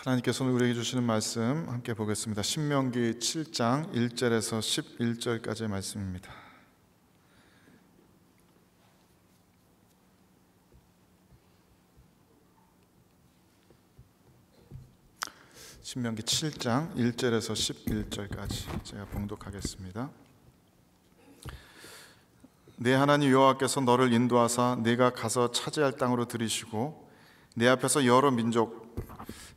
하나님께서 오늘 우리에게 주시는 말씀 함께 보겠습니다. 신명기 7장 1절에서 11절까지의 말씀입니다. 신명기 7장 1절에서 11절까지 제가 봉독하겠습니다. 내 하나님 여호와께서 너를 인도하사 네가 가서 차지할 땅으로 들이시고 내 앞에서 여러 민족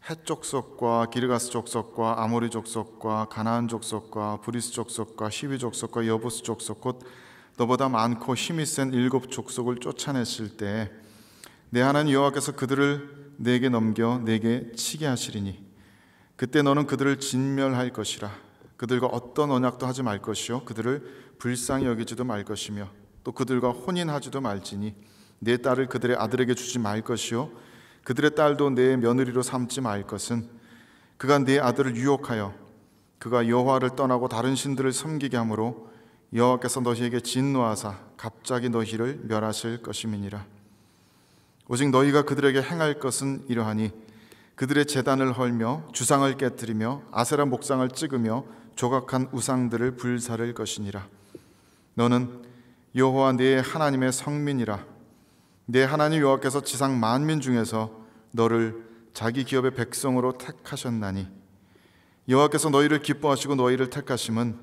헷 족속과 기르가스 족속과 아모리 족속과 가나안 족속과 브리스 족속과 히위 족속과 여부스 족속 곧 너보다 많고 힘이 센 7 족속을 쫓아내실 때 내 하나님 여호와께서 그들을 내게 넘겨 내게 치게 하시리니 그때 너는 그들을 진멸할 것이라. 그들과 어떤 언약도 하지 말 것이요 그들을 불쌍히 여기지도 말 것이며 또 그들과 혼인하지도 말지니 내 딸을 그들의 아들에게 주지 말 것이요 그들의 딸도 내 며느리로 삼지 말 것은 그가 네 아들을 유혹하여 그가 여호와를 떠나고 다른 신들을 섬기게 하므로 여호와께서 너희에게 진노하사 갑자기 너희를 멸하실 것임이니라. 오직 너희가 그들에게 행할 것은 이러하니 그들의 제단을 헐며 주상을 깨뜨리며 아세라 목상을 찍으며 조각한 우상들을 불사를 것이니라. 너는 여호와 네 하나님의 성민이라. 네 하나님 여호와께서 지상 만민 중에서 너를 자기 기업의 백성으로 택하셨나니 여호와께서 너희를 기뻐하시고 너희를 택하심은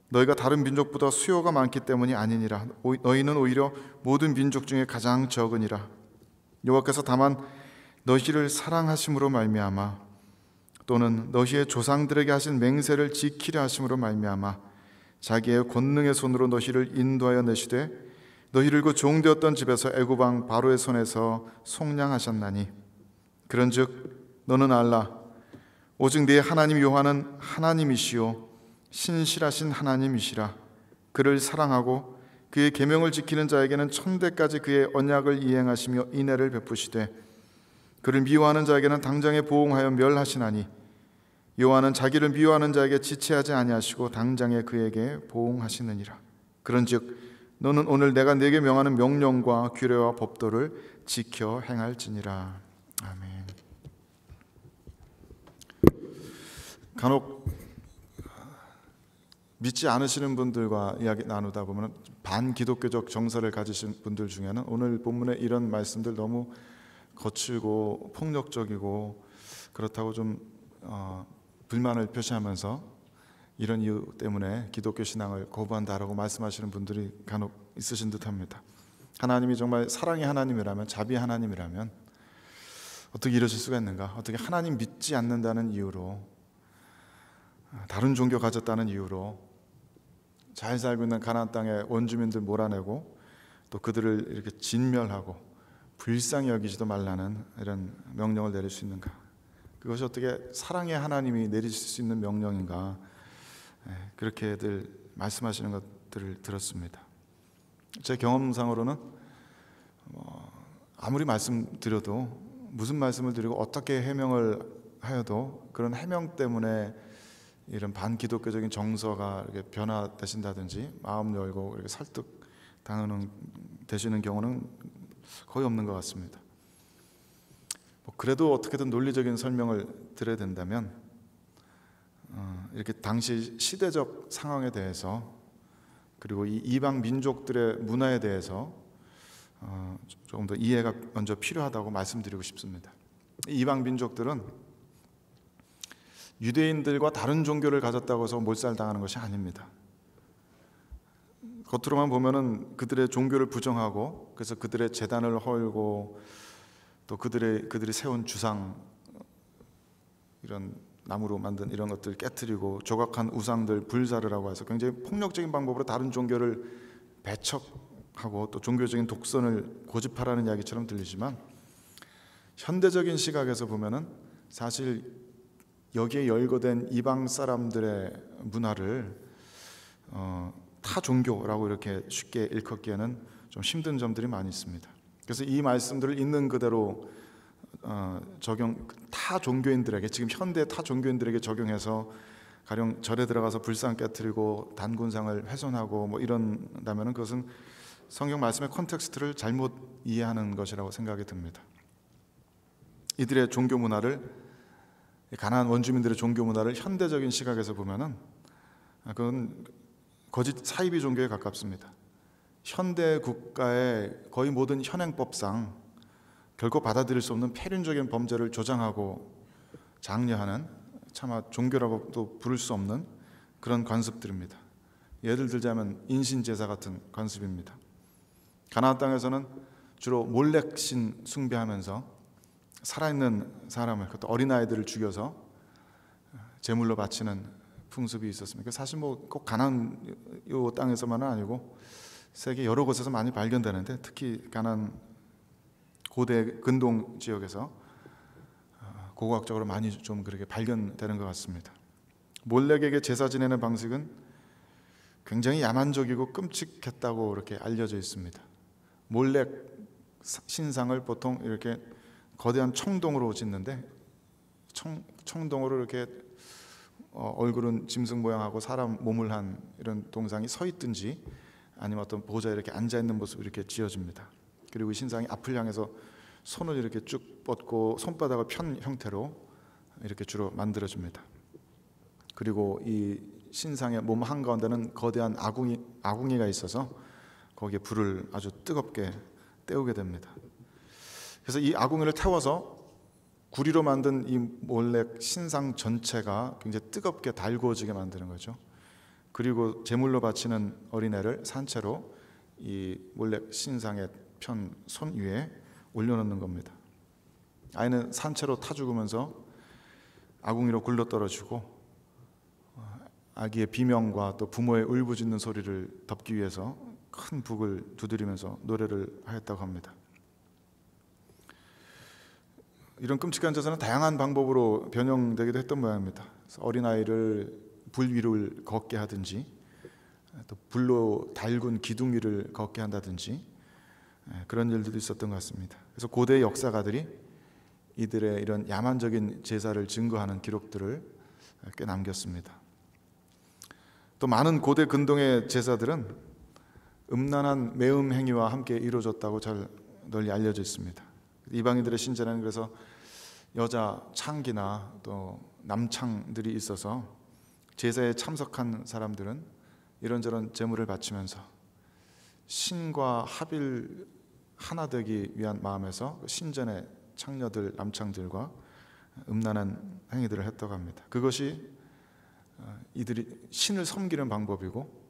너희가 다른 민족보다 수요가 많기 때문이 아니니라. 너희는 오히려 모든 민족 중에 가장 적으니라. 여호와께서 다만 너희를 사랑하심으로 말미암아 또는 너희의 조상들에게 하신 맹세를 지키려 하심으로 말미암아 자기의 권능의 손으로 너희를 인도하여 내시되 너희를 그 종되었던 집에서 애굽 왕 바로의 손에서 속량하셨나니 그런즉 너는 알라. 오직 네 하나님 여호와는 하나님이시요 신실하신 하나님이시라. 그를 사랑하고 그의 계명을 지키는 자에게는 천대까지 그의 언약을 이행하시며 인애를 베푸시되 그를 미워하는 자에게는 당장에 보응하여 멸하시나니 여호와는 자기를 미워하는 자에게 지체하지 아니하시고 당장에 그에게 보응하시느니라. 그런즉 너는 오늘 내가 네게 명하는 명령과 규례와 법도를 지켜 행할지니라. 아멘. 간혹 믿지 않으시는 분들과 이야기 나누다 보면 반기독교적 정서를 가지신 분들 중에는 오늘 본문의 이런 말씀들 너무 거칠고 폭력적이고 그렇다고 좀 불만을 표시하면서 이런 이유 때문에 기독교 신앙을 거부한다라고 말씀하시는 분들이 간혹 있으신 듯합니다. 하나님이 정말 사랑의 하나님이라면, 자비의 하나님이라면 어떻게 이러실 수가 있는가? 어떻게 하나님 믿지 않는다는 이유로, 다른 종교 가졌다는 이유로 잘 살고 있는 가나안 땅의 원주민들 몰아내고 또 그들을 이렇게 진멸하고 불쌍히 여기지도 말라는 이런 명령을 내릴 수 있는가? 그것이 어떻게 사랑의 하나님이 내리실 수 있는 명령인가? 그렇게들 말씀하시는 것들을 들었습니다. 제 경험상으로는 아무리 말씀드려도 무슨 말씀을 드리고 어떻게 해명을 하여도 그런 해명 때문에 이런 반기독교적인 정서가 이렇게 변화되신다든지 마음 열고 이렇게 설득되시는 경우는 거의 없는 것 같습니다. 그래도 어떻게든 논리적인 설명을 드려야 된다면 이렇게 당시 시대적 상황에 대해서 그리고 이 이방 민족들의 문화에 대해서 조금 더 이해가 먼저 필요하다고 말씀드리고 싶습니다. 이방 민족들은 유대인들과 다른 종교를 가졌다고 해서 몰살당하는 것이 아닙니다. 겉으로만 보면은 그들의 종교를 부정하고 그래서 그들의 제단을 헐고 또 그들이 세운 주상 이런 나무로 만든 이런 것들 깨트리고 조각한 우상들 불사를 하고 해서 굉장히 폭력적인 방법으로 다른 종교를 배척하고 또 종교적인 독선을 고집하라는 이야기처럼 들리지만 현대적인 시각에서 보면은 사실 여기에 열거된 이방 사람들의 문화를 타 종교라고 이렇게 쉽게 일컫기에는 좀 힘든 점들이 많이 있습니다. 그래서 이 말씀들을 있는 그대로 타 종교인들에게 지금 현대 타 종교인들에게 적용해서 가령 절에 들어가서 불상 깨트리고 단군상을 훼손하고 뭐 이런다면은 그것은 성경 말씀의 컨텍스트를 잘못 이해하는 것이라고 생각이 듭니다. 이들의 종교 문화를 가나안 원주민들의 종교 문화를 현대적인 시각에서 보면은 그건 거짓 사이비 종교에 가깝습니다. 현대 국가의 거의 모든 현행법상 결코 받아들일 수 없는 폐륜적인 범죄를 조장하고 장려하는, 차마 종교라고도 부를 수 없는 그런 관습들입니다. 예를 들자면 인신제사 같은 관습입니다. 가나안 땅에서는 주로 몰렉신 숭배하면서 살아있는 사람을, 그것도 어린아이들을 죽여서 제물로 바치는 풍습이 있었습니다. 사실 꼭 가나안 요 땅에서만은 아니고 세계 여러 곳에서 많이 발견되는데, 특히 가나안 고대 근동 지역에서 고고학적으로 많이 좀 그렇게 발견되는 것 같습니다. 몰렉에게 제사 지내는 방식은 굉장히 야만적이고 끔찍했다고 이렇게 알려져 있습니다. 몰렉 신상을 보통 이렇게 거대한 청동으로 짓는데, 청동으로 이렇게 얼굴은 짐승 모양하고 사람 몸을 한 이런 동상이 서 있든지 아니면 어떤 보좌에 이렇게 앉아 있는 모습을 이렇게 지어집니다. 그리고 신상이 앞을 향해서 손을 이렇게 쭉 뻗고 손바닥을 편 형태로 이렇게 주로 만들어집니다. 그리고 이 신상의 몸 한가운데는 거대한 아궁이가 있어서 거기에 불을 아주 뜨겁게 때우게 됩니다. 그래서 이 아궁이를 태워서 구리로 만든 이 몰렉 신상 전체가 굉장히 뜨겁게 달구어지게 만드는 거죠. 그리고 제물로 바치는 어린애를 산채로 이 몰렉 신상의 편 손 위에 올려놓는 겁니다. 아이는 산채로 타 죽으면서 아궁이로 굴러 떨어지고, 아기의 비명과 또 부모의 울부짖는 소리를 덮기 위해서 큰 북을 두드리면서 노래를 하였다고 합니다. 이런 끔찍한 제사는 다양한 방법으로 변형되기도 했던 모양입니다. 어린아이를 불 위를 걷게 하든지, 또 불로 달군 기둥 위를 걷게 한다든지, 그런 일들도 있었던 것 같습니다. 그래서 고대 역사가들이 이들의 이런 야만적인 제사를 증거하는 기록들을 꽤 남겼습니다. 또 많은 고대 근동의 제사들은 음란한 매음 행위와 함께 이루어졌다고 잘 널리 알려져 있습니다. 이방인들의 신전에는 그래서 여자 창기나 또 남창들이 있어서 제사에 참석한 사람들은 이런저런 제물을 바치면서 신과 합일 하나 되기 위한 마음에서 신전의 창녀들, 남창들과 음란한 행위들을 했다고 합니다. 그것이 이들이 신을 섬기는 방법이고,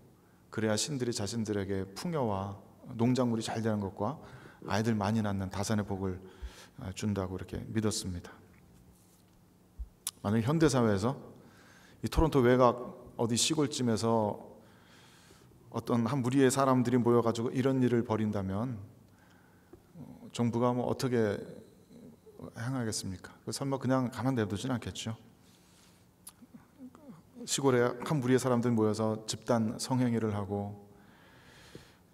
그래야 신들이 자신들에게 풍요와 농작물이 잘 되는 것과 아이들 많이 낳는 다산의 복을 준다고 이렇게 믿었습니다. 만약 현대 사회에서 이 토론토 외곽 어디 시골쯤에서 어떤 한 무리의 사람들이 모여가지고 이런 일을 벌인다면 정부가 어떻게 행하겠습니까? 설마 그냥 가만 내두진 않겠죠. 시골에 한 무리의 사람들 모여서 집단 성행위를 하고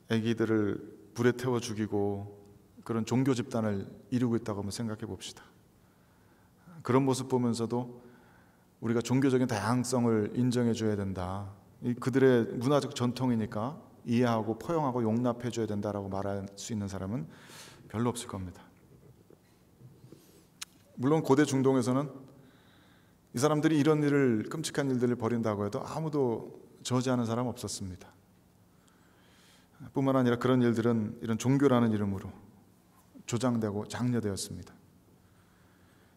아기들을 불에 태워 죽이고 그런 종교 집단을 이루고 있다고 한번 생각해 봅시다. 그런 모습 보면서도 우리가 종교적인 다양성을 인정해 줘야 된다. 그들의 문화적 전통이니까 이해하고 포용하고 용납해 줘야 된다라고 말할 수 있는 사람은 별로 없을 겁니다. 물론 고대 중동에서는 이 사람들이 이런 일을, 끔찍한 일들을 벌인다고 해도 아무도 저지하는 사람 없었습니다. 뿐만 아니라 그런 일들은 이런 종교라는 이름으로 조장되고 장려되었습니다.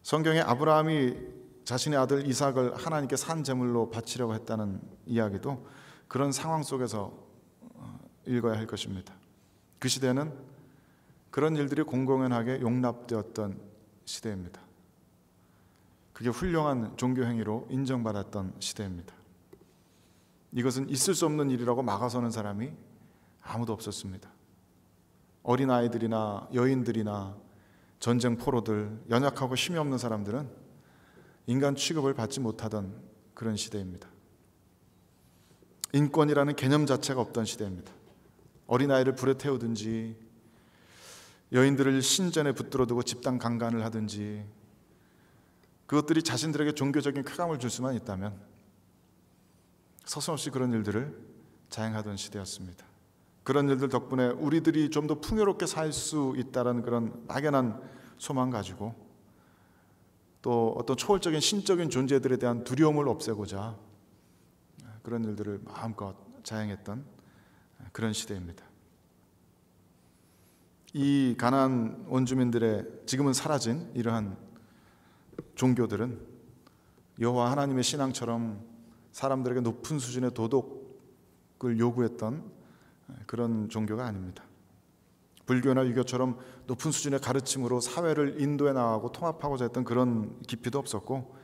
성경에 아브라함이 자신의 아들 이삭을 하나님께 산 제물로 바치려고 했다는 이야기도 그런 상황 속에서 읽어야 할 것입니다. 그 시대는 그런 일들이 공공연하게 용납되었던 시대입니다. 그게 훌륭한 종교 행위로 인정받았던 시대입니다. 이것은 있을 수 없는 일이라고 막아서는 사람이 아무도 없었습니다. 어린아이들이나 여인들이나 전쟁 포로들, 연약하고 힘이 없는 사람들은 인간 취급을 받지 못하던 그런 시대입니다. 인권이라는 개념 자체가 없던 시대입니다. 어린아이를 불에 태우든지 여인들을 신전에 붙들어 두고 집단 강간을 하든지, 그것들이 자신들에게 종교적인 쾌감을 줄 수만 있다면 서슴없이 그런 일들을 자행하던 시대였습니다. 그런 일들 덕분에 우리들이 좀 더 풍요롭게 살 수 있다는 그런 막연한 소망 가지고 또 어떤 초월적인 신적인 존재들에 대한 두려움을 없애고자 그런 일들을 마음껏 자행했던 그런 시대입니다. 이 가나안 원주민들의 지금은 사라진 이러한 종교들은 여호와 하나님의 신앙처럼 사람들에게 높은 수준의 도덕을 요구했던 그런 종교가 아닙니다. 불교나 유교처럼 높은 수준의 가르침으로 사회를 인도해 나가고 통합하고자 했던 그런 깊이도 없었고,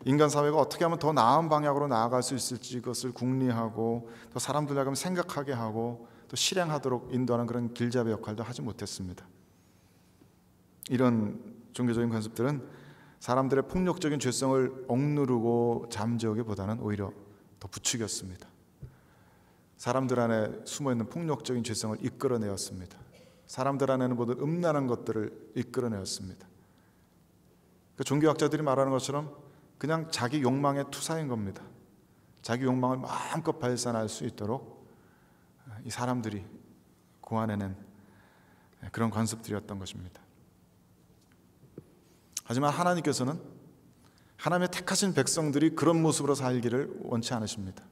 인간 사회가 어떻게 하면 더 나은 방향으로 나아갈 수 있을지 그것을 궁리하고 또 사람들에게 생각하게 하고 또 실행하도록 인도하는 그런 길잡이 역할도 하지 못했습니다. 이런 종교적인 관습들은 사람들의 폭력적인 죄성을 억누르고 잠재우기보다는 오히려 더 부추겼습니다. 사람들 안에 숨어있는 폭력적인 죄성을 이끌어내었습니다. 사람들 안에는 모든 음란한 것들을 이끌어내었습니다. 그 종교학자들이 말하는 것처럼 그냥 자기 욕망의 투사인 겁니다. 자기 욕망을 마음껏 발산할 수 있도록 이 사람들이 고안해낸 그런 관습들이었던 것입니다. 하지만 하나님께서는 하나님의 택하신 백성들이 그런 모습으로 살기를 원치 않으십니다.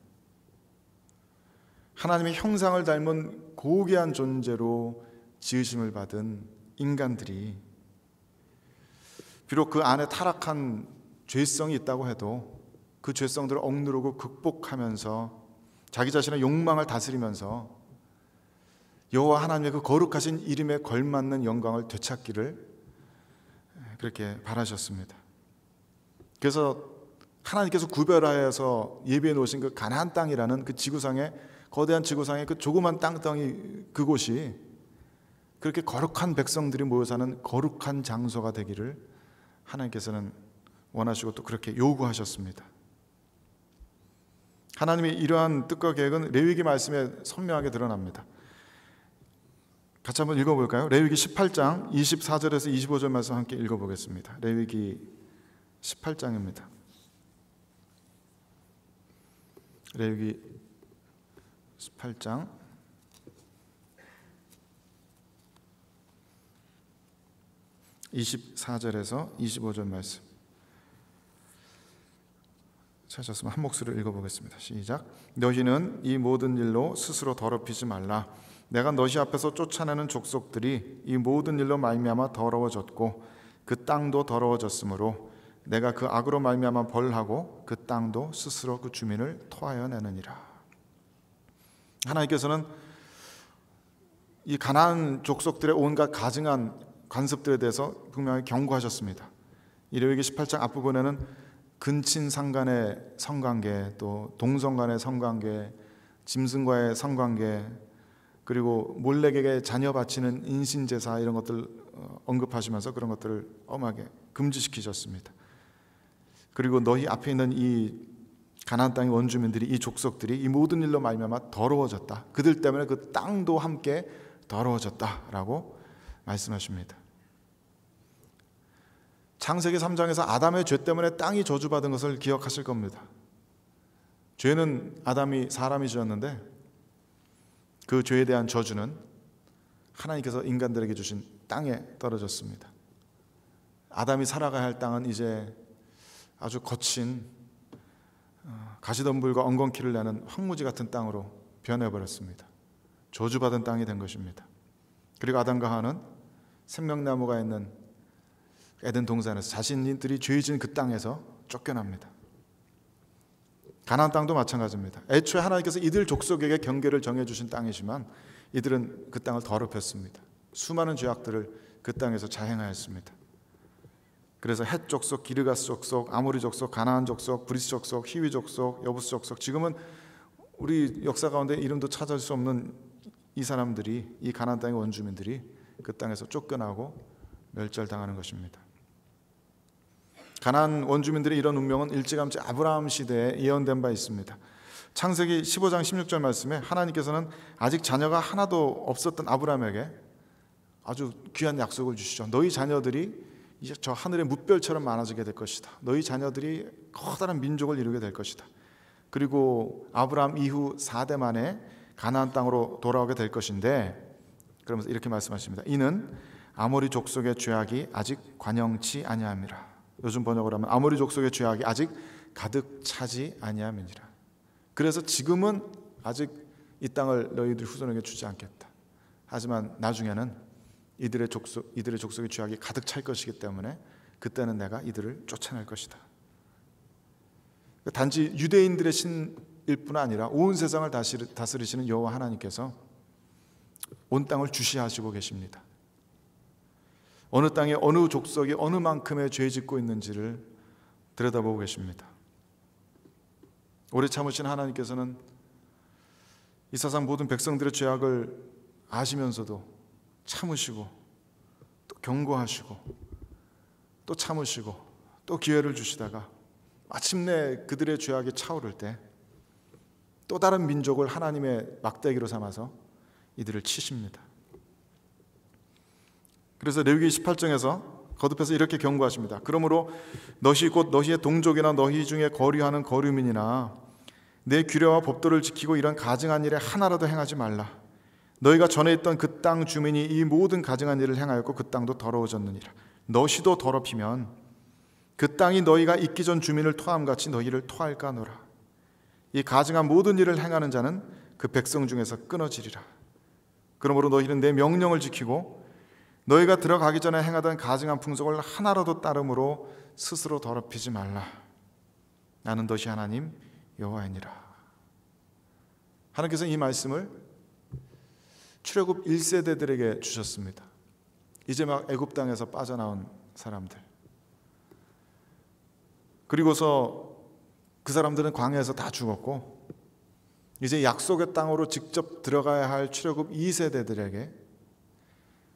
하나님의 형상을 닮은 고귀한 존재로 지으심을 받은 인간들이 비록 그 안에 타락한 죄성이 있다고 해도 그 죄성들을 억누르고 극복하면서 자기 자신의 욕망을 다스리면서 여호와 하나님의 그 거룩하신 이름에 걸맞는 영광을 되찾기를 그렇게 바라셨습니다. 그래서 하나님께서 구별하여서 예비해 놓으신 그 가나안 땅이라는 그 지구상의 거대한 지구상의 그 조그만 땅덩이 그곳이 그렇게 거룩한 백성들이 모여 사는 거룩한 장소가 되기를 하나님께서는 원하시고 또 그렇게 요구하셨습니다. 하나님의 이러한 뜻과 계획은 레위기 말씀에 선명하게 드러납니다. 같이 한번 읽어볼까요? 레위기 18장 24절에서 25절 말씀 함께 읽어보겠습니다. 레위기 18장입니다. 레위기 18장 24절에서 25절 말씀 찾았으면 한 목소리로 읽어보겠습니다. 시작. 너희는 이 모든 일로 스스로 더럽히지 말라. 내가 너희 앞에서 쫓아내는 족속들이 이 모든 일로 말미암아 더러워졌고 그 땅도 더러워졌으므로 내가 그 악으로 말미암아 벌하고 그 땅도 스스로 그 주민을 토하여 내느니라. 하나님께서는 이 가나안 족속들의 온갖 가증한 관습들에 대해서 분명히 경고하셨습니다. 이 레위기 18장 앞부분에는 근친상 간의 성관계, 또 동성 간의 성관계, 짐승과의 성관계, 그리고 몰렉에게 자녀 바치는 인신제사 이런 것들 언급하시면서 그런 것들을 엄하게 금지시키셨습니다. 그리고 너희 앞에 있는 이 가나안 땅의 원주민들이, 이 족속들이 이 모든 일로 말미암아 더러워졌다. 그들 때문에 그 땅도 함께 더러워졌다라고 말씀하십니다. 창세기 3장에서 아담의 죄 때문에 땅이 저주받은 것을 기억하실 겁니다. 죄는 아담이 사람이 지었는데 그 죄에 대한 저주는 하나님께서 인간들에게 주신 땅에 떨어졌습니다. 아담이 살아가야 할 땅은 이제 아주 거친 가시덤불과 엉겅퀴를 내는 황무지 같은 땅으로 변해버렸습니다. 저주받은 땅이 된 것입니다. 그리고 아담과 하와는 생명나무가 있는 에덴 동산에서 자신들이 죄진 그 땅에서 쫓겨납니다. 가나안 땅도 마찬가지입니다. 애초에 하나님께서 이들 족속에게 경계를 정해주신 땅이지만 이들은 그 땅을 더럽혔습니다. 수많은 죄악들을 그 땅에서 자행하였습니다. 그래서 헷 족속, 기르가스 족속, 아모리 족속, 가나안 족속, 브리스 족속, 히위 족속, 여부스 족속, 지금은 우리 역사 가운데 이름도 찾을 수 없는 이 사람들이, 이 가나안 땅의 원주민들이 그 땅에서 쫓겨나고 멸절당하는 것입니다. 가나안 원주민들의 이런 운명은 일찌감치 아브라함 시대에 예언된 바 있습니다. 창세기 15장 16절 말씀에 하나님께서는 아직 자녀가 하나도 없었던 아브라함에게 아주 귀한 약속을 주시죠. 너희 자녀들이 이제 저 하늘의 뭇별처럼 많아지게 될 것이다. 너희 자녀들이 커다란 민족을 이루게 될 것이다. 그리고 아브라함 이후 4대 만에 가나안 땅으로 돌아오게 될 것인데, 그러면서 이렇게 말씀하십니다. 이는 아모리 족속의 죄악이 아직 관영치 아니함이라. 요즘 번역을 하면 아모리 족속의 죄악이 아직 가득 차지 아니함이니라. 그래서 지금은 아직 이 땅을 너희들 후손에게 주지 않겠다. 하지만 나중에는 이들의 족속의 죄악이 가득 찰 것이기 때문에 그때는 내가 이들을 쫓아낼 것이다. 단지 유대인들의 신일 뿐 아니라 온 세상을 다스리시는 여호와 하나님께서 온 땅을 주시하시고 계십니다. 어느 땅에 어느 족속이 어느 만큼의 죄 짓고 있는지를 들여다보고 계십니다. 오래 참으신 하나님께서는 이 세상 모든 백성들의 죄악을 아시면서도 참으시고 또 경고하시고 또 참으시고 또 기회를 주시다가 마침내 그들의 죄악이 차오를 때 또 다른 민족을 하나님의 막대기로 삼아서 이들을 치십니다. 그래서 레위기 18장에서 거듭해서 이렇게 경고하십니다. 그러므로 너희 곧 너희의 동족이나 너희 중에 거류하는 거류민이나 내 규례와 법도를 지키고 이런 가증한 일에 하나라도 행하지 말라. 너희가 전에 있던 그 땅 주민이 이 모든 가증한 일을 행하였고 그 땅도 더러워졌느니라. 너희도 더럽히면 그 땅이 너희가 있기 전 주민을 토함같이 너희를 토할까노라. 이 가증한 모든 일을 행하는 자는 그 백성 중에서 끊어지리라. 그러므로 너희는 내 명령을 지키고 너희가 들어가기 전에 행하던 가증한 풍속을 하나라도 따름으로 스스로 더럽히지 말라. 나는 너희 하나님 여호와이니라. 하나님께서 이 말씀을 출애굽 1세대들에게 주셨습니다. 이제 막 애굽 땅에서 빠져나온 사람들, 그리고서 그 사람들은 광야에서 다 죽었고 이제 약속의 땅으로 직접 들어가야 할 출애굽 2세대들에게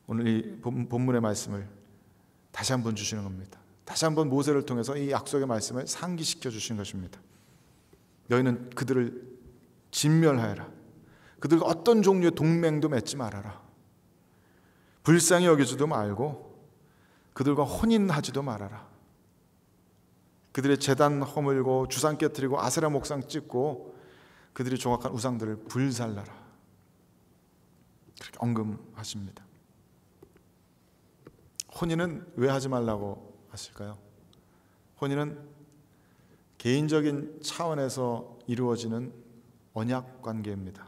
오늘 이 본문의 말씀을 다시 한번 주시는 겁니다. 다시 한번 모세를 통해서 이 약속의 말씀을 상기시켜 주신 것입니다. 너희는 그들을 진멸하여라. 그들과 어떤 종류의 동맹도 맺지 말아라. 불쌍히 여기지도 말고 그들과 혼인하지도 말아라. 그들의 제단 허물고 주상 깨뜨리고 아세라 목상 찍고 그들이 조각한 우상들을 불살라라. 그렇게 언금하십니다. 혼인은 왜 하지 말라고 하실까요? 혼인은 개인적인 차원에서 이루어지는 언약 관계입니다.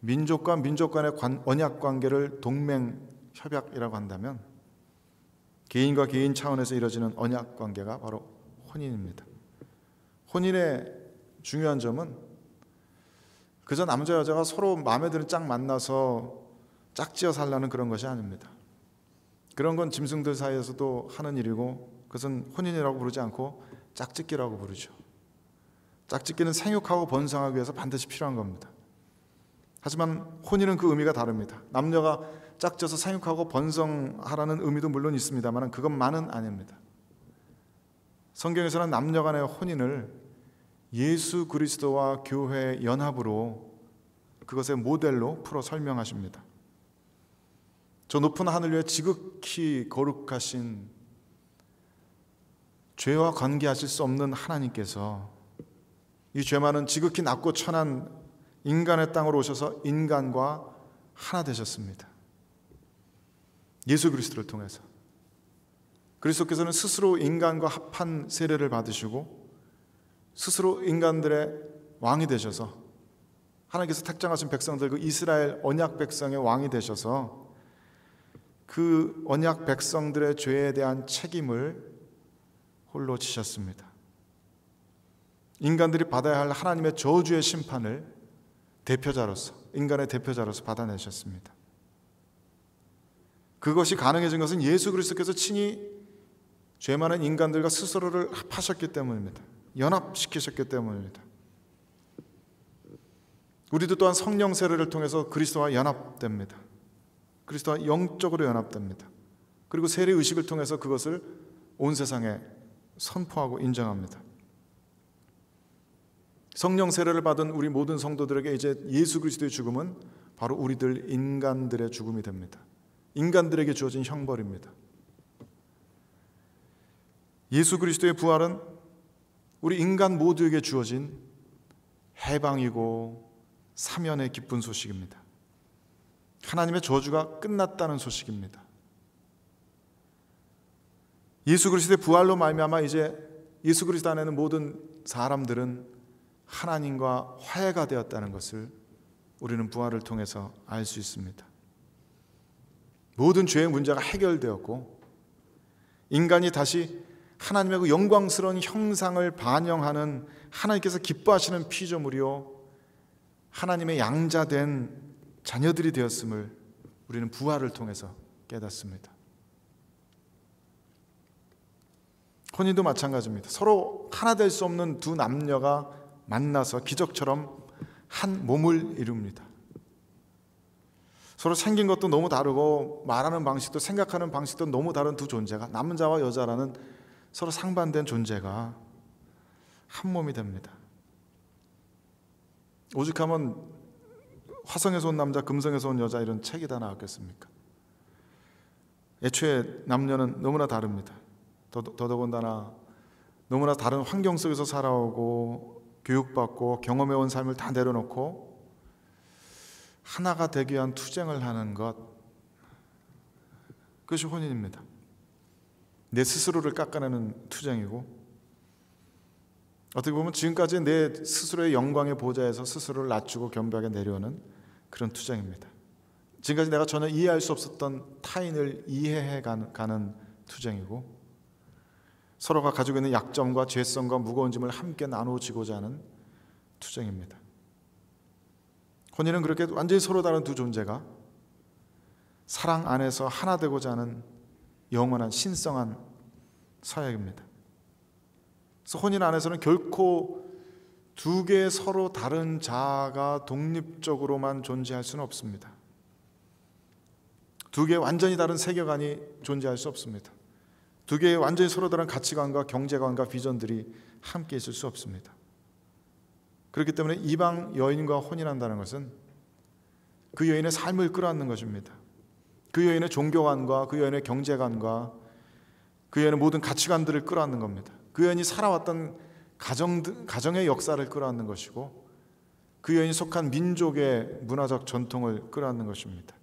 민족과 민족 간의 언약 관계를 동맹 협약이라고 한다면 개인과 개인 차원에서 이루어지는 언약 관계가 바로 혼인입니다. 혼인의 중요한 점은 그저 남자 여자가 서로 마음에 드는 짝 만나서 짝지어 살라는 그런 것이 아닙니다. 그런 건 짐승들 사이에서도 하는 일이고 그것은 혼인이라고 부르지 않고 짝짓기라고 부르죠. 짝짓기는 생육하고 번성하기 위해서 반드시 필요한 겁니다. 하지만 혼인은 그 의미가 다릅니다. 남녀가 짝져서 생육하고 번성하라는 의미도 물론 있습니다만 그것만은 아닙니다. 성경에서는 남녀 간의 혼인을 예수 그리스도와 교회의 연합으로 그것의 모델로 풀어 설명하십니다. 저 높은 하늘 위에 지극히 거룩하신 죄와 관계하실 수 없는 하나님께서 이 죄 많은 지극히 낮고 천한 인간의 땅으로 오셔서 인간과 하나 되셨습니다. 예수 그리스도를 통해서 그리스도께서는 스스로 인간과 합한 세례를 받으시고 스스로 인간들의 왕이 되셔서 하나님께서 택정하신 백성들 그 이스라엘 언약 백성의 왕이 되셔서 그 언약 백성들의 죄에 대한 책임을 홀로 지셨습니다. 인간들이 받아야 할 하나님의 저주의 심판을 대표자로서 인간의 대표자로서 받아내셨습니다. 그것이 가능해진 것은 예수 그리스도께서 친히 죄 많은 인간들과 스스로를 합하셨기 때문입니다. 연합시키셨기 때문입니다. 우리도 또한 성령 세례를 통해서 그리스도와 연합됩니다. 그리스도와 영적으로 연합됩니다. 그리고 세례 의식을 통해서 그것을 온 세상에 선포하고 인정합니다. 성령 세례를 받은 우리 모든 성도들에게 이제 예수 그리스도의 죽음은 바로 우리들 인간들의 죽음이 됩니다. 인간들에게 주어진 형벌입니다. 예수 그리스도의 부활은 우리 인간 모두에게 주어진 해방이고 사면의 기쁜 소식입니다. 하나님의 저주가 끝났다는 소식입니다. 예수 그리스도의 부활로 말미암아 이제 예수 그리스도 안에는 모든 사람들은 하나님과 화해가 되었다는 것을 우리는 부활을 통해서 알 수 있습니다. 모든 죄의 문제가 해결되었고 인간이 다시 하나님의 그 영광스러운 형상을 반영하는 하나님께서 기뻐하시는 피조물이요 하나님의 양자된 자녀들이 되었음을 우리는 부활을 통해서 깨닫습니다. 혼인도 마찬가지입니다. 서로 하나 될 수 없는 두 남녀가 만나서 기적처럼 한 몸을 이룹니다. 서로 생긴 것도 너무 다르고 말하는 방식도 생각하는 방식도 너무 다른 두 존재가, 남자와 여자라는 서로 상반된 존재가 한 몸이 됩니다. 오죽하면 화성에서 온 남자, 금성에서 온 여자 이런 책이 다 나왔겠습니까? 애초에 남녀는 너무나 다릅니다. 더더군다나 너무나 다른 환경 속에서 살아오고 교육받고 경험해온 삶을 다 내려놓고 하나가 되기 위한 투쟁을 하는 것, 그것이 혼인입니다. 내 스스로를 깎아내는 투쟁이고, 어떻게 보면 지금까지 내 스스로의 영광의 보좌에서 스스로를 낮추고 겸비하게 내려오는 그런 투쟁입니다. 지금까지 내가 전혀 이해할 수 없었던 타인을 이해해 가는 투쟁이고, 서로가 가지고 있는 약점과 죄성과 무거운 짐을 함께 나누어지고자 하는 투쟁입니다. 혼인은 그렇게 완전히 서로 다른 두 존재가 사랑 안에서 하나 되고자 하는 영원한 신성한 사역입니다. 그래서 혼인 안에서는 결코 두 개의 서로 다른 자아가 독립적으로만 존재할 수는 없습니다. 두 개의 완전히 다른 세계관이 존재할 수 없습니다. 두 개의 완전히 서로 다른 가치관과 경제관과 비전들이 함께 있을 수 없습니다. 그렇기 때문에 이방 여인과 혼인한다는 것은 그 여인의 삶을 끌어안는 것입니다. 그 여인의 종교관과 그 여인의 경제관과 그 여인의 모든 가치관들을 끌어안는 겁니다. 그 여인이 살아왔던 가정의 역사를 끌어안는 것이고, 그 여인이 속한 민족의 문화적 전통을 끌어안는 것입니다.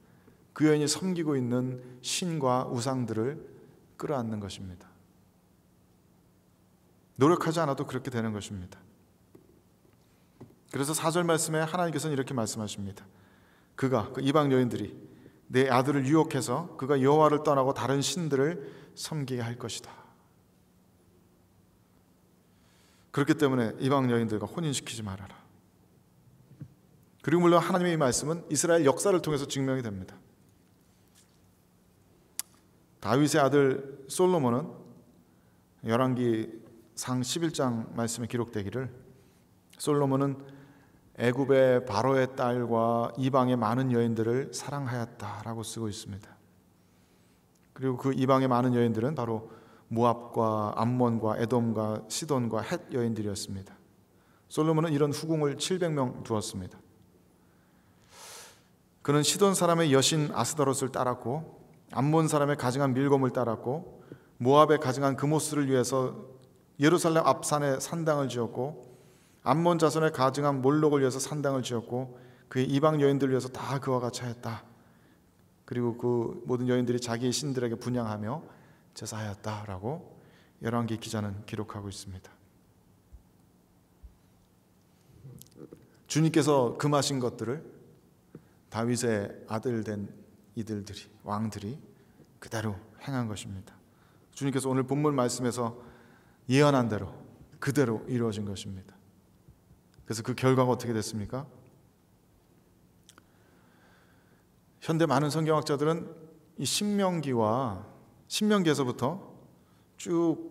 그 여인이 섬기고 있는 신과 우상들을 끌어안는 것입니다. 노력하지 않아도 그렇게 되는 것입니다. 그래서 4절 말씀에 하나님께서는 이렇게 말씀하십니다. 그 이방 여인들이 내 아들을 유혹해서 그가 여호와를 떠나고 다른 신들을 섬기게 할 것이다. 그렇기 때문에 이방 여인들과 혼인시키지 말아라. 그리고 물론 하나님의 이 말씀은 이스라엘 역사를 통해서 증명이 됩니다. 다윗의 아들 솔로몬은 열왕기상 11장 말씀에 기록되기를, 솔로몬은 애굽의 바로의 딸과 이방의 많은 여인들을 사랑하였다라고 쓰고 있습니다. 그리고 그 이방의 많은 여인들은 바로 모압과 암몬과 에돔과 시돈과 헷 여인들이었습니다. 솔로몬은 이런 후궁을 700명 두었습니다. 그는 시돈 사람의 여신 아스더롯을 따랐고, 암몬 사람의 가증한 밀곰을 따랐고, 모압의 가증한 그모스를 위해서 예루살렘 앞산에 산당을 지었고, 암몬 자손의 가증한 몰록을 위해서 산당을 지었고, 그의 이방 여인들을 위해서 다 그와 같이 하였다. 그리고 그 모든 여인들이 자기 신들에게 분향하며 제사하였다라고 열왕기 기자는 기록하고 있습니다. 주님께서 금하신 것들을 다윗의 아들 된 이들들이, 왕들이 그대로 행한 것입니다. 주님께서 오늘 본문 말씀에서 예언한 대로 그대로 이루어진 것입니다. 그래서 그 결과가 어떻게 됐습니까? 현대 많은 성경학자들은 이 신명기에서부터 쭉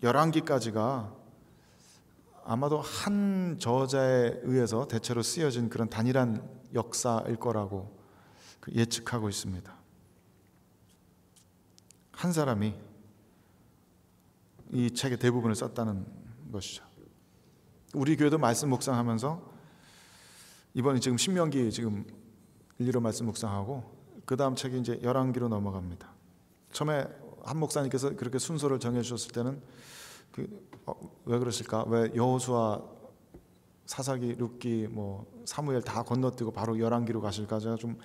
열왕기까지가 아마도 한 저자에 의해서 대체로 쓰여진 그런 단일한 역사일 거라고 예측하고 있습니다. 한 사람이 이 책의 대부분을 썼다는 것이죠. 우리 교회도 말씀 묵상하면서 이번에 지금 신명기 지금 1, 2로 말씀 묵상하고 그 다음 책이 이제 열왕기로 넘어갑니다. 처음에 한 목사님께서 그렇게 순서를 정해주셨을 때는 왜 그러실까? 왜 여호수아, 사사기, 룻기, 사무엘 다 건너뛰고 바로 열왕기로 가실까? 제가 좀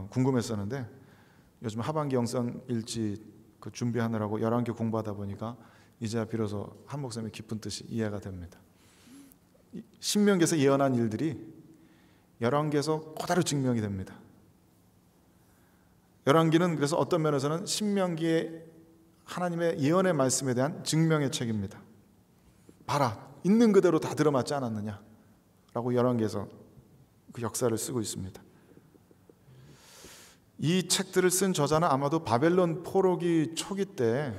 궁금했었는데 요즘 하반기 영성 일지 그 준비하느라고 열왕기 공부하다 보니까 이제야 비로소 한 목사님의 깊은 뜻이 이해가 됩니다. 신명기에서 예언한 일들이 열왕기에서 그대로 증명이 됩니다. 열왕기는 그래서 어떤 면에서는 신명기의 하나님의 예언의 말씀에 대한 증명의 책입니다. 봐라, 있는 그대로 다 들어맞지 않았느냐 라고 열왕기에서 그 역사를 쓰고 있습니다. 이 책들을 쓴 저자는 아마도 바벨론 포로기 초기 때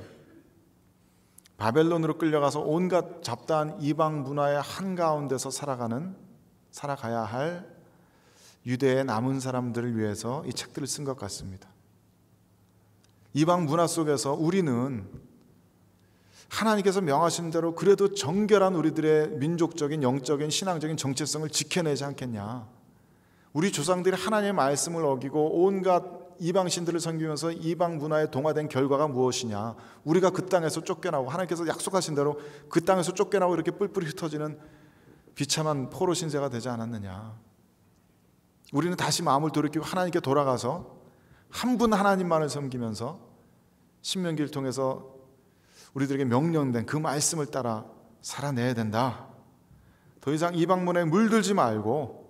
바벨론으로 끌려가서 온갖 잡다한 이방 문화의 한가운데서 살아가야 할 유대의 남은 사람들을 위해서 이 책들을 쓴 것 같습니다. 이방 문화 속에서 우리는 하나님께서 명하신 대로 그래도 정결한 우리들의 민족적인, 영적인, 신앙적인 정체성을 지켜내지 않겠냐. 우리 조상들이 하나님의 말씀을 어기고 온갖 이방신들을 섬기면서 이방 문화에 동화된 결과가 무엇이냐. 우리가 그 땅에서 쫓겨나고 하나님께서 약속하신 대로 그 땅에서 쫓겨나고 이렇게 뿔뿔이 흩어지는 비참한 포로 신세가 되지 않았느냐. 우리는 다시 마음을 돌이키고 하나님께 돌아가서 한 분 하나님만을 섬기면서 신명기를 통해서 우리들에게 명령된 그 말씀을 따라 살아내야 된다. 더 이상 이방 문화에 물들지 말고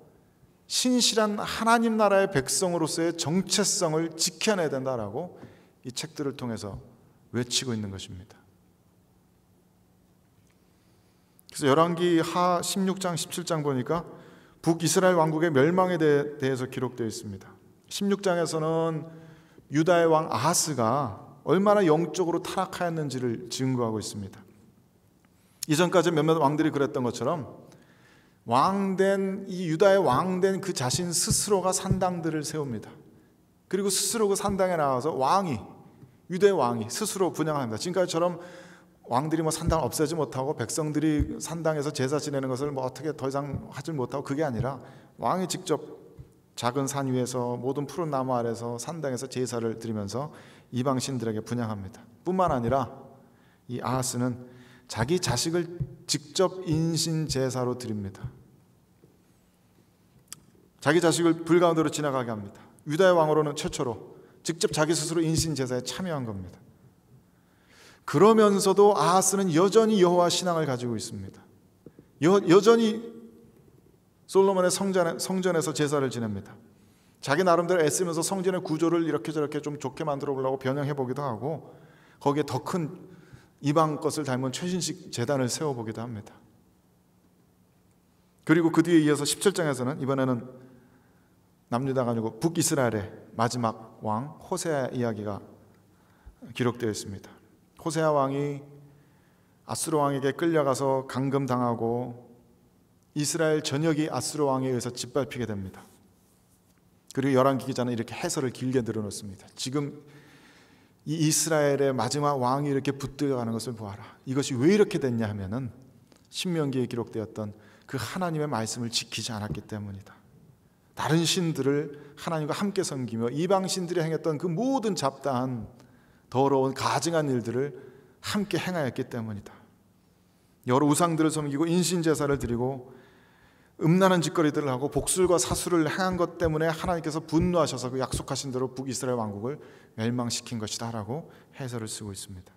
신실한 하나님 나라의 백성으로서의 정체성을 지켜내야 된다라고 이 책들을 통해서 외치고 있는 것입니다. 그래서 열왕기 하 16장 17장 보니까 북이스라엘 왕국의 멸망에 대해서 기록되어 있습니다. 16장에서는 유다의 왕 아하스가 얼마나 영적으로 타락하였는지를 증거하고 있습니다. 이전까지 몇몇 왕들이 그랬던 것처럼 이 유다의 왕된 그 자신 스스로가 산당들을 세웁니다. 그리고 스스로 그 산당에 나와서 유다의 왕이 스스로 분양합니다. 지금까지처럼 왕들이 산당을 없애지 못하고 백성들이 산당에서 제사 지내는 것을 어떻게 더 이상 하지 못하고, 그게 아니라 왕이 직접 작은 산 위에서 모든 푸른 나무 아래서 산당에서 제사를 드리면서 이방 신들에게 분양합니다. 뿐만 아니라 이 아하스는 자기 자식을 직접 인신 제사로 드립니다. 자기 자식을 불 가운데로 지나가게 합니다. 유다의 왕으로는 최초로 직접 자기 스스로 인신 제사에 참여한 겁니다. 그러면서도 아하스는 여전히 여호와 신앙을 가지고 있습니다. 여전히 솔로몬의 성전에서 제사를 지냅니다. 자기 나름대로 애쓰면서 성전의 구조를 이렇게 저렇게 좀 좋게 만들어 보려고 변형해 보기도 하고, 거기에 더 큰 이방 것을 닮은 최신식 제단을 세워보기도 합니다. 그리고 그 뒤에 이어서 17장에서는 이번에는 남유다가 아니고 북이스라엘의 마지막 왕 호세아 이야기가 기록되어 있습니다. 호세아 왕이 아수르 왕에게 끌려가서 감금당하고 이스라엘 전역이 아수르 왕에 의해서 짓밟히게 됩니다. 그리고 열왕기 기자는 이렇게 해설을 길게 늘어놓습니다. 지금 이 이스라엘의 마지막 왕이 이렇게 붙들어가는 것을 보아라. 이것이 왜 이렇게 됐냐 하면은 신명기에 기록되었던 그 하나님의 말씀을 지키지 않았기 때문이다. 다른 신들을 하나님과 함께 섬기며 이방 신들이 행했던 그 모든 잡다한 더러운 가증한 일들을 함께 행하였기 때문이다. 여러 우상들을 섬기고 인신제사를 드리고 음란한 짓거리들을 하고 복술과 사술을 행한 것 때문에 하나님께서 분노하셔서 그 약속하신 대로 북이스라엘 왕국을 멸망시킨 것이다 라고 해설을 쓰고 있습니다.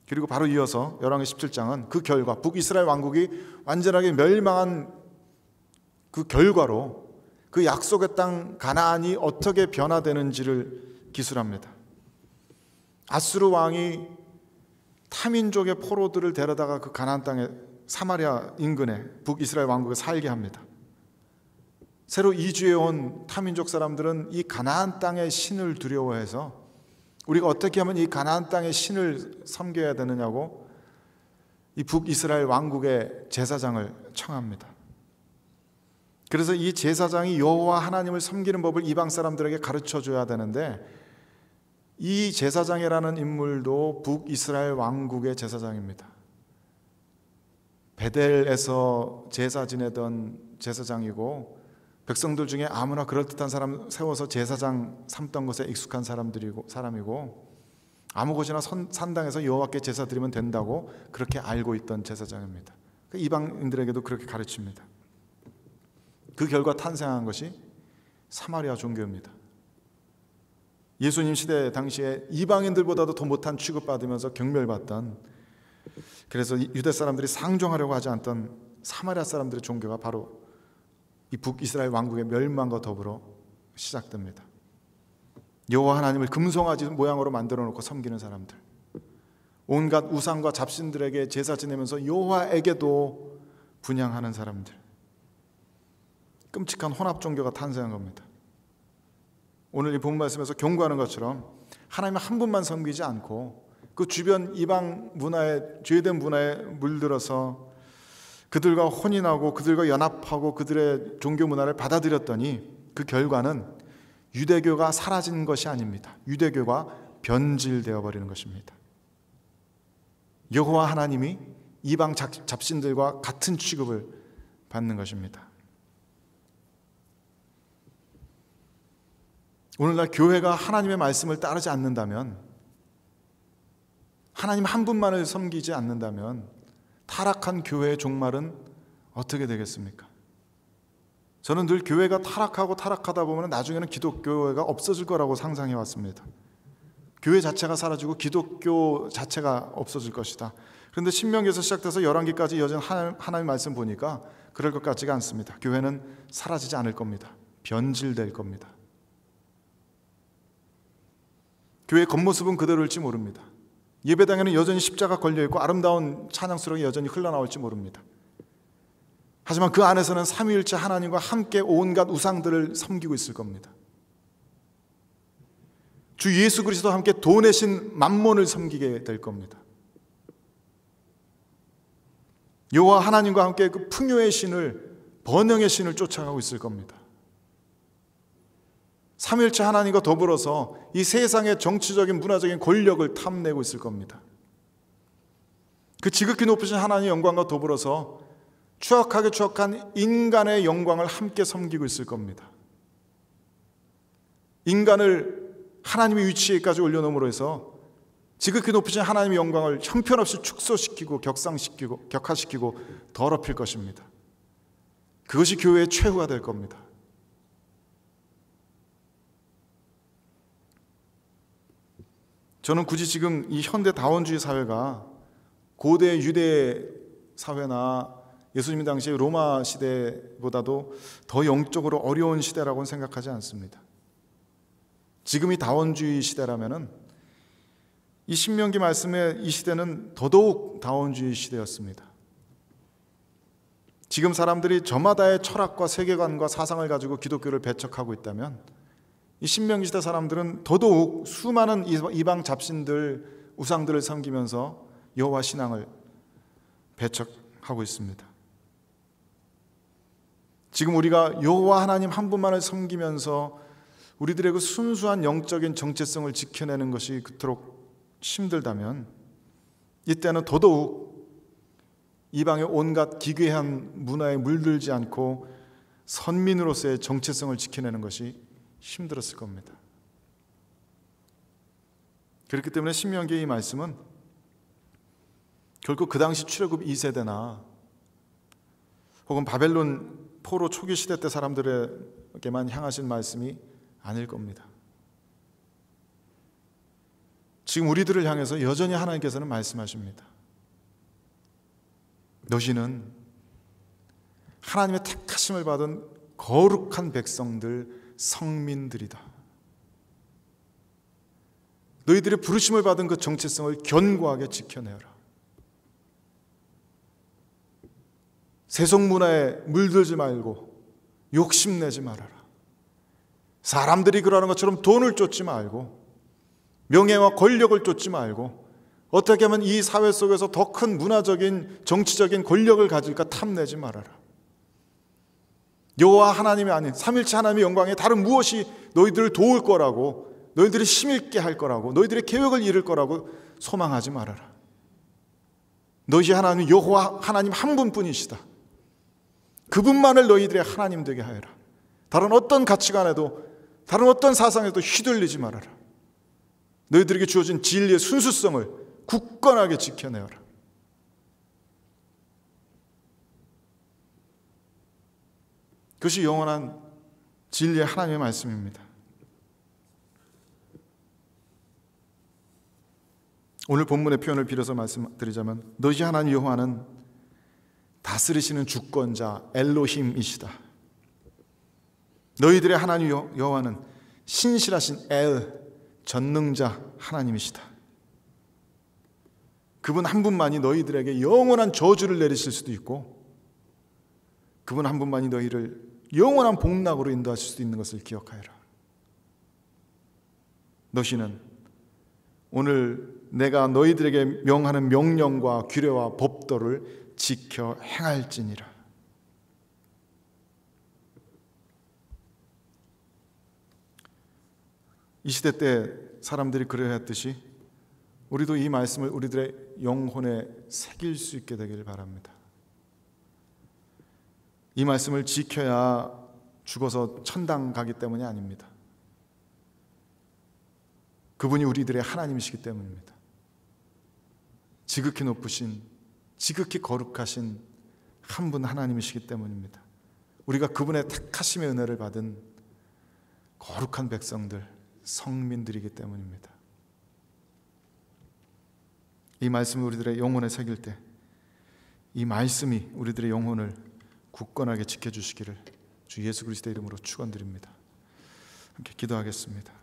그리고 바로 이어서 열왕기 17장은 그 결과, 북이스라엘 왕국이 완전하게 멸망한 그 결과로 그 약속의 땅 가나안이 어떻게 변화되는지를 기술합니다. 아수르 왕이 타민족의 포로들을 데려다가 그 가나안 땅에 사마리아 인근에 북이스라엘 왕국에 살게 합니다. 새로 이주해 온 타민족 사람들은 이 가나안 땅의 신을 두려워해서 우리가 어떻게 하면 이 가나안 땅의 신을 섬겨야 되느냐고 이 북이스라엘 왕국의 제사장을 청합니다. 그래서 이 제사장이 여호와 하나님을 섬기는 법을 이방 사람들에게 가르쳐줘야 되는데, 이 제사장이라는 인물도 북이스라엘 왕국의 제사장입니다. 베델에서 제사 지내던 제사장이고, 백성들 중에 아무나 그럴듯한 사람 세워서 제사장 삼던 것에 익숙한 사람이고, 아무 곳이나 산당에서 여호와께 제사 드리면 된다고 그렇게 알고 있던 제사장입니다. 이방인들에게도 그렇게 가르칩니다. 그 결과 탄생한 것이 사마리아 종교입니다. 예수님 시대 당시에 이방인들보다도 더 못한 취급받으면서 경멸받던, 그래서 유대 사람들이 상종하려고 하지 않던 사마리아 사람들의 종교가 바로 이 북이스라엘 왕국의 멸망과 더불어 시작됩니다. 여호와 하나님을 금송아지 모양으로 만들어 놓고 섬기는 사람들, 온갖 우상과 잡신들에게 제사 지내면서 여호와에게도 분향하는 사람들, 끔찍한 혼합 종교가 탄생한 겁니다. 오늘 이 본 말씀에서 경고하는 것처럼 하나님 한 분만 섬기지 않고 그 주변 이방 문화에, 죄된 문화에 물들어서 그들과 혼인하고 그들과 연합하고 그들의 종교 문화를 받아들였더니 그 결과는 유대교가 사라진 것이 아닙니다. 유대교가 변질되어 버리는 것입니다. 여호와 하나님이 이방 잡신들과 같은 취급을 받는 것입니다. 오늘날 교회가 하나님의 말씀을 따르지 않는다면, 하나님 한 분만을 섬기지 않는다면 타락한 교회의 종말은 어떻게 되겠습니까? 저는 늘 교회가 타락하다 보면 나중에는 기독교회가 없어질 거라고 상상해 왔습니다. 교회 자체가 사라지고 기독교 자체가 없어질 것이다. 그런데 신명기에서 시작돼서 열왕기까지 이어진 하나님의 말씀 보니까 그럴 것 같지가 않습니다. 교회는 사라지지 않을 겁니다. 변질될 겁니다. 교회의 겉모습은 그대로일지 모릅니다. 예배당에는 여전히 십자가 걸려있고 아름다운 찬양 수록이 여전히 흘러나올지 모릅니다. 하지만 그 안에서는 삼위일체 하나님과 함께 온갖 우상들을 섬기고 있을 겁니다. 주 예수 그리스도와 함께 돈의 신 맘몬을 섬기게 될 겁니다. 여호와 하나님과 함께 그 풍요의 신을, 번영의 신을 쫓아가고 있을 겁니다. 삼위일체 하나님과 더불어서 이 세상의 정치적인 문화적인 권력을 탐내고 있을 겁니다. 그 지극히 높으신 하나님의 영광과 더불어서 추악한 인간의 영광을 함께 섬기고 있을 겁니다. 인간을 하나님의 위치에까지 올려놓음으로 해서 지극히 높으신 하나님의 영광을 형편없이 축소시키고 격상시키고 격하시키고 더럽힐 것입니다. 그것이 교회의 최후가 될 겁니다. 저는 굳이 지금 이 현대 다원주의 사회가 고대 유대 사회나 예수님 당시의 로마 시대보다도 더 영적으로 어려운 시대라고는 생각하지 않습니다. 지금이 다원주의 시대라면은 이 신명기 말씀의 이 시대는 더더욱 다원주의 시대였습니다. 지금 사람들이 저마다의 철학과 세계관과 사상을 가지고 기독교를 배척하고 있다면 이 신명기 시대 사람들은 더더욱 수많은 이방 잡신들, 우상들을 섬기면서 여호와 신앙을 배척하고 있습니다. 지금 우리가 여호와 하나님 한 분만을 섬기면서 우리들의 그 순수한 영적인 정체성을 지켜내는 것이 그토록 힘들다면 이때는 더더욱 이방의 온갖 기괴한 문화에 물들지 않고 선민으로서의 정체성을 지켜내는 것이 힘들었을 겁니다. 그렇기 때문에 신명기의 이 말씀은 결국 그 당시 출애굽 2세대나 혹은 바벨론 포로 초기 시대 때 사람들에게만 향하신 말씀이 아닐 겁니다. 지금 우리들을 향해서 여전히 하나님께서는 말씀하십니다. 너희는 하나님의 택하심을 받은 거룩한 백성들, 성민들이다. 너희들의 부르심을 받은 그 정체성을 견고하게 지켜내어라. 세속 문화에 물들지 말고 욕심내지 말아라. 사람들이 그러는 것처럼 돈을 쫓지 말고 명예와 권력을 쫓지 말고 어떻게 하면 이 사회 속에서 더 큰 문화적인 정치적인 권력을 가질까 탐내지 말아라. 여호와 하나님이 아닌 삼일체 하나님의 영광에 다른 무엇이 너희들을 도울 거라고, 너희들이 힘있게 할 거라고, 너희들의 계획을 이룰 거라고 소망하지 말아라. 너희 하나님 여호와 하나님 한 분뿐이시다. 그분만을 너희들의 하나님 되게 하여라. 다른 어떤 가치관에도 다른 어떤 사상에도 휘둘리지 말아라. 너희들에게 주어진 진리의 순수성을 굳건하게 지켜내어라. 그것이 영원한 진리의 하나님의 말씀입니다. 오늘 본문의 표현을 빌어서 말씀드리자면 너희 하나님 여호와는 다스리시는 주권자 엘로힘이시다. 너희들의 하나님 여호와는 신실하신 엘, 전능자 하나님이시다. 그분 한 분만이 너희들에게 영원한 저주를 내리실 수도 있고, 그분 한 분만이 너희를 영원한 복락으로 인도하실 수도 있는 것을 기억하여라. 너희는 오늘 내가 너희들에게 명하는 명령과 규례와 법도를 지켜 행할지니라. 이 시대 때 사람들이 그래야 했듯이 우리도 이 말씀을 우리들의 영혼에 새길 수 있게 되기를 바랍니다. 이 말씀을 지켜야 죽어서 천당 가기 때문이 아닙니다. 그분이 우리들의 하나님이시기 때문입니다. 지극히 높으신, 지극히 거룩하신 한 분 하나님이시기 때문입니다. 우리가 그분의 택하심의 은혜를 받은 거룩한 백성들, 성민들이기 때문입니다. 이 말씀을 우리들의 영혼에 새길 때 이 말씀이 우리들의 영혼을 굳건하게 지켜주시기를 주 예수 그리스도의 이름으로 축원드립니다. 함께 기도하겠습니다.